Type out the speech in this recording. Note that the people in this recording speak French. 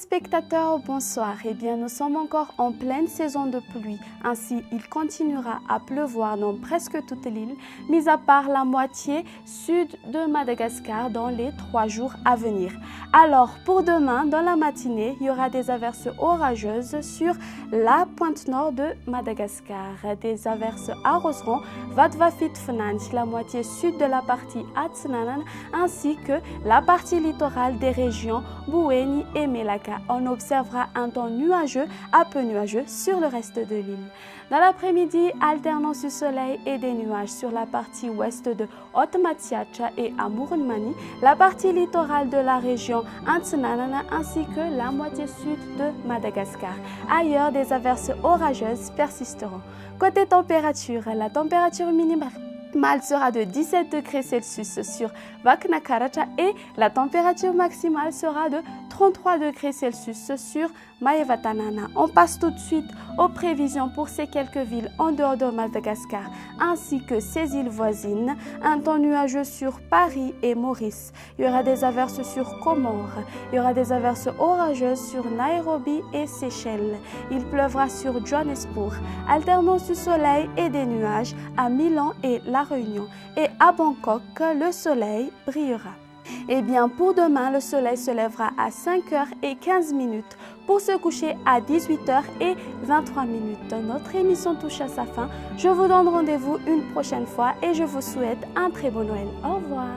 téléspectateurs, bonsoir. Eh bien, nous sommes encore en pleine saison de pluie. Ainsi, il continuera à pleuvoir dans presque toute l'île, mis à part la moitié sud de Madagascar dans les 3 jours à venir. Alors, pour demain, dans la matinée, il y aura des averses orageuses sur la pointe nord de Madagascar. Des averses arroseront Vadvafit-Fnanj, la moitié sud de la partie Atsinanan, ainsi que la partie littorale des régions Bouéni et Melaka. On observera un temps nuageux à peu nuageux sur le reste de l'île. Dans l'après-midi, alternance du soleil et des nuages sur la partie ouest de Otmatiacha et Amurunmani, la partie littorale de la région Antananana ainsi que la moitié sud de Madagascar. Ailleurs, des averses orageuses persisteront. Côté température, la température minimale sera de 17 degrés Celsius sur Vaknakaracha et la température maximale sera de 33 degrés Celsius sur Maevatanana. On passe tout de suite aux prévisions pour ces quelques villes en dehors de Madagascar ainsi que ses îles voisines. Un temps nuageux sur Paris et Maurice. Il y aura des averses sur Comores. Il y aura des averses orageuses sur Nairobi et Seychelles. Il pleuvra sur Johannesburg. Alternance du soleil et des nuages à Milan et La Réunion. Et à Bangkok, le soleil brillera. Eh bien, pour demain, le soleil se lèvera à 5h15 pour se coucher à 18h23. Notre émission touche à sa fin. Je vous donne rendez-vous une prochaine fois et je vous souhaite un très bon Noël. Au revoir.